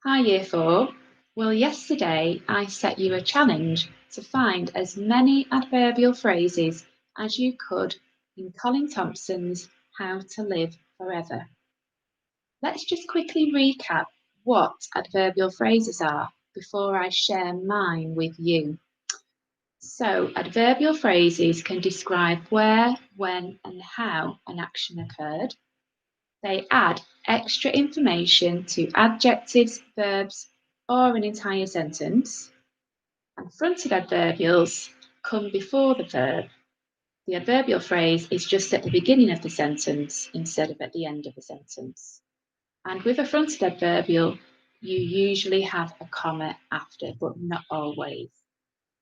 Hi Year 4. Well, yesterday I set you a challenge to find as many adverbial phrases as you could in Colin Thompson's How to Live Forever. Let's just quickly recap what adverbial phrases are before I share mine with you. So, adverbial phrases can describe where, when, and how an action occurred. They add extra information to adjectives, verbs, or an entire sentence. And fronted adverbials come before the verb. The adverbial phrase is just at the beginning of the sentence instead of at the end of the sentence. And with a fronted adverbial, you usually have a comma after, but not always.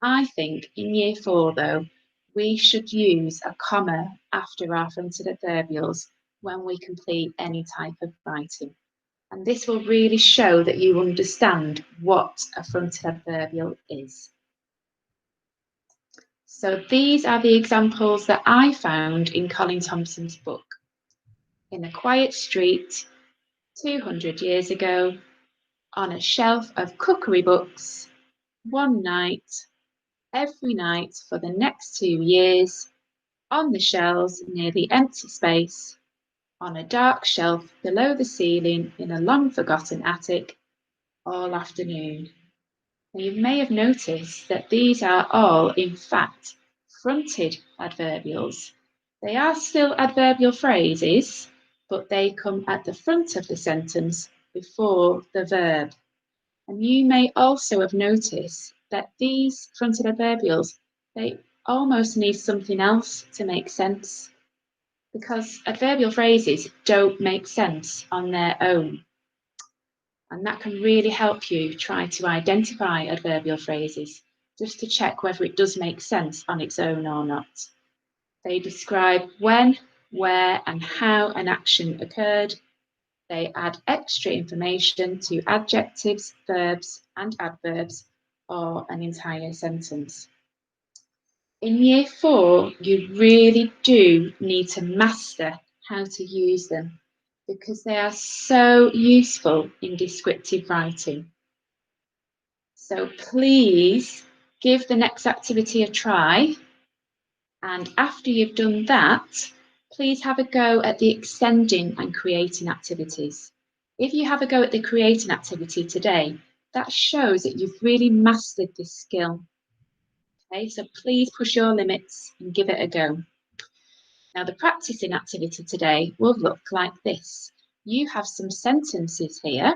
I think in Year 4, though, we should use a comma after our fronted adverbials when we complete any type of writing. And this will really show that you understand what a fronted adverbial is. So these are the examples that I found in Colin Thompson's book. In a quiet street, 200 years ago, on a shelf of cookery books, one night, every night for the next 2 years, on the shelves near the empty space, on a dark shelf below the ceiling in a long forgotten attic, all afternoon. Now, you may have noticed that these are all, in fact, fronted adverbials. They are still adverbial phrases, but they come at the front of the sentence before the verb. And you may also have noticed that these fronted adverbials, they almost need something else to make sense, because adverbial phrases don't make sense on their own. And that can really help you try to identify adverbial phrases, just to check whether it does make sense on its own or not. They describe when, where, and how an action occurred. They add extra information to adjectives, verbs, and adverbs, or an entire sentence. In Year 4, you really do need to master how to use them, because they are so useful in descriptive writing. So please give the next activity a try. And after you've done that, please have a go at the extending and creating activities. If you have a go at the creating activity today, that shows that you've really mastered this skill. Okay, so please push your limits and give it a go. Now, the practicing activity today will look like this. You have some sentences here,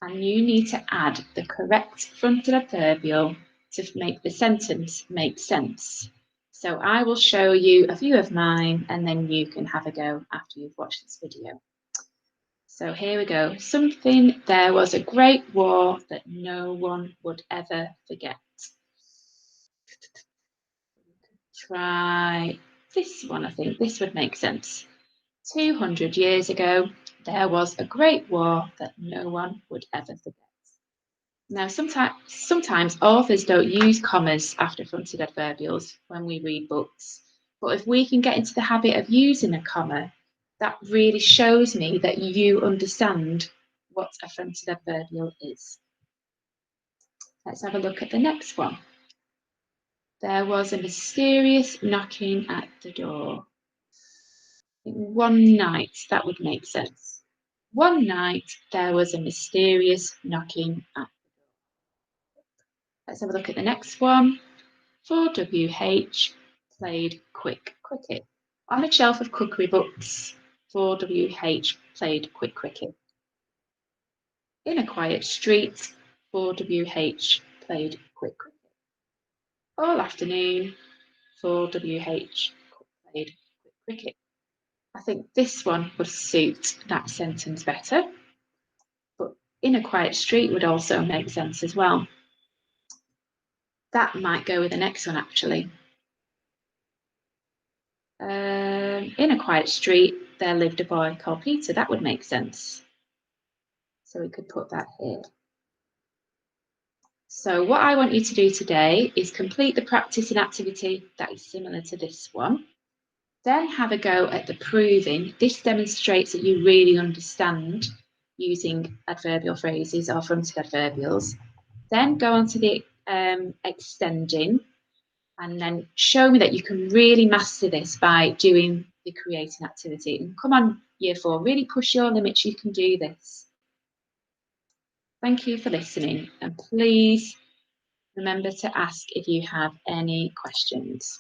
and you need to add the correct fronted adverbial to make the sentence make sense. So I will show you a few of mine, and then you can have a go after you've watched this video. So here we go. There was a great war that no one would ever forget. Try this one, I think. This would make sense. 200 years ago, there was a great war that no one would ever forget. Now, sometimes authors don't use commas after fronted adverbials when we read books, but if we can get into the habit of using a comma, that really shows me that you understand what a fronted adverbial is. Let's have a look at the next one. There was a mysterious knocking at the door. One night, that would make sense. One night, there was a mysterious knocking at the door. Let's have a look at the next one. 4WH played quick cricket. On a shelf of cookery books, 4WH played quick cricket. In a quiet street, 4WH played quick cricket. All afternoon, 4WH played quick cricket. I think this one would suit that sentence better, but in a quiet street would also make sense as well. That might go with the next one, actually. In a quiet street, there lived a boy called Peter. That would make sense. So we could put that here. So what I want you to do today is complete the practicing activity that is similar to this one. Then have a go at the proving. This demonstrates that you really understand using adverbial phrases or fronted adverbials. Then go on to the extending, and then show me that you can really master this by doing the creating activity. And come on, year 4, really push your limits. You can do this. Thank you for listening, and please remember to ask if you have any questions.